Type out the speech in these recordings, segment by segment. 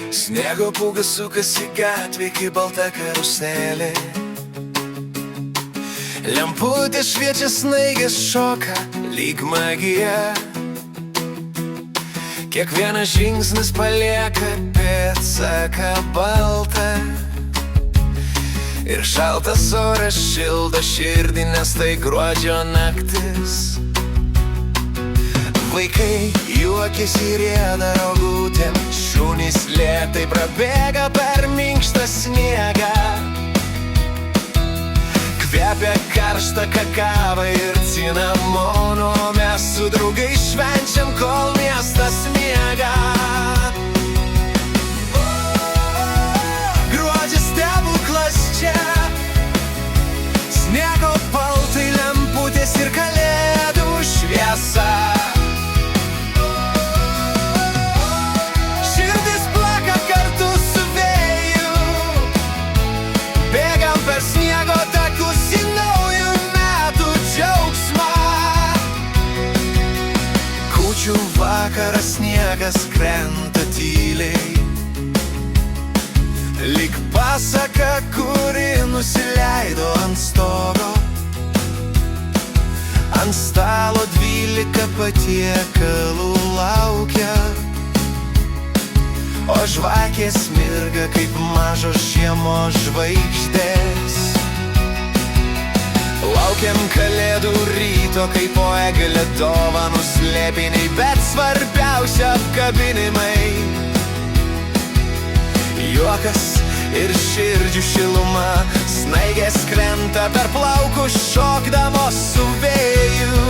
Sniego pūgas sukasi gatvė kaip balta karuselė. Lemputės šviečia, snaigės šoka lyg magija. Kiekvienas žingsnis palieka pėdsaką baltą. Ir šaltas oras šildo širdį, nes tai gruodžio naktis. Vaikai juokiasi rieda rogutėm, šunys lėtai prabėga per minkštą sniegą. Kvepia karštą kakavą ir cinamono, mes su draugais švenčiam, kol miestas miega. Gruodžio stebuklas čia, sniego paltai, lemputės ir kalėdų šviesa. Sniego takus į naujų metų džiaugsmą. Kūčių vakaras, sniegas krenta tyliai, lyg pasaka, kuri nusileido ant stogo. Ant stalo 12 patiekalų laukia, o žvakės mirga kaip mažos žiemos žvaigždės. Laukiam kalėdų ryto, kaip po eglę dovanų slėpiniai, bet svarbiausia apkabinimai. Juokas ir širdžių šiluma, snaigės krenta per plaukus šokdamos su vėju,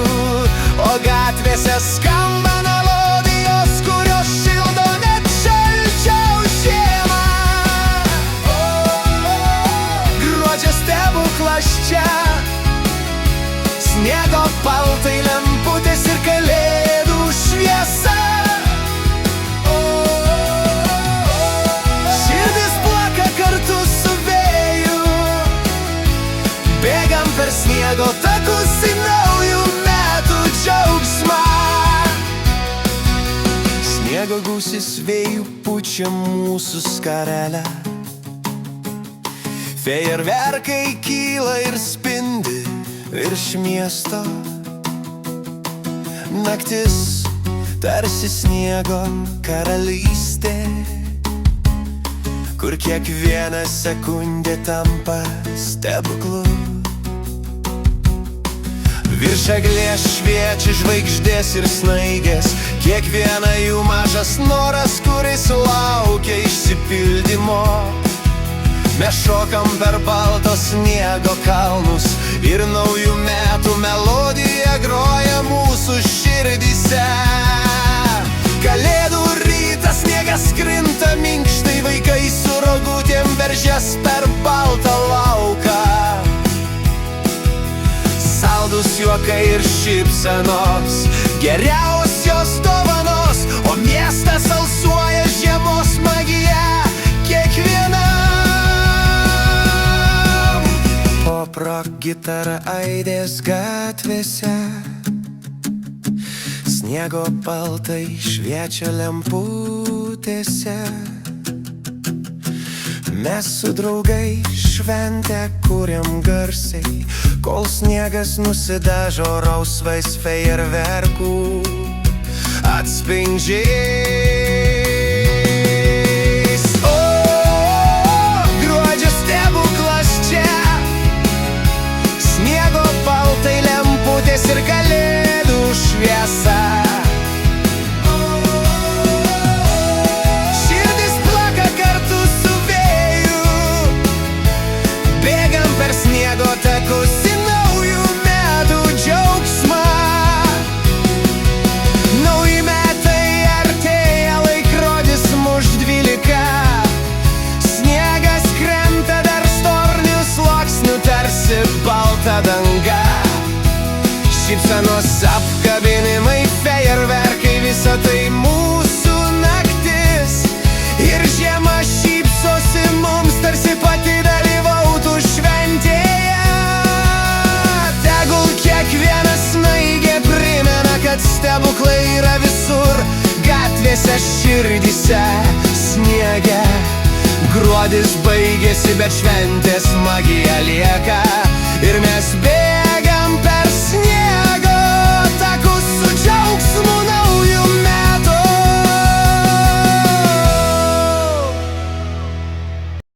o gatvėse skamba melodijos, kurios šildo net šalčiau žiemą. Gruodžio stebuklas čia, sniego paltai, lemputės ir kalėdų šviesa. Širdis plaka kartu su vėju, bėgam per sniego takus į naujų metų džiaugsmą. Sniego gūsis vėjų pučia mūsų skarelę, fejerverkai kyla ir spindi virš miesto. Naktis tarsi sniego karalystė, kur kiekviena sekundė tampa stebuklu. Virš eglės šviečia žvaigždės ir snaigės, kiekviena jų mažas noras, kuris laukia išsipildymo. Mes šokam per balto sniego kalnus ir naujų metų melodija groja mūsų širdyse. Kalėdų rytas, sniegas krinta minkštai, vaikai su rogutėm veržias per baltą lauką. Saldus juokai ir šypsenos, geriausios dovanos, o miestas alsuoja žiemos magija kiekvienam. Pop-rock gitara aidės gatvėse, sniego paltai šviečia lemputėse. Mes su draugai šventę kuriam garsiai, kol sniegas nusidažo rausvais fejerverkų atspindžiais. Gruodžio stebuklas čia, sniego paltai, lemputės ir kalėdų šviesa. Širdis plaka kartu su vėju, bėgam per sniego takus į naujų metų džiaugsmą. Nauji metai artėja, laikrodis muš 12. Sniegas krenta dar stornių sluoksnių, tarsi balta danga. Šypsenos, apkabinimai, fejerverkai, visa tai mūsų naktis. Ir žiema šypsosi mums, tarsi pati dalyvautų šventėje. Tegul kiekviena snaigė primena, kad stebuklai yra visur, gatvėse, širdyse, sniege. bet šventės magija lieka.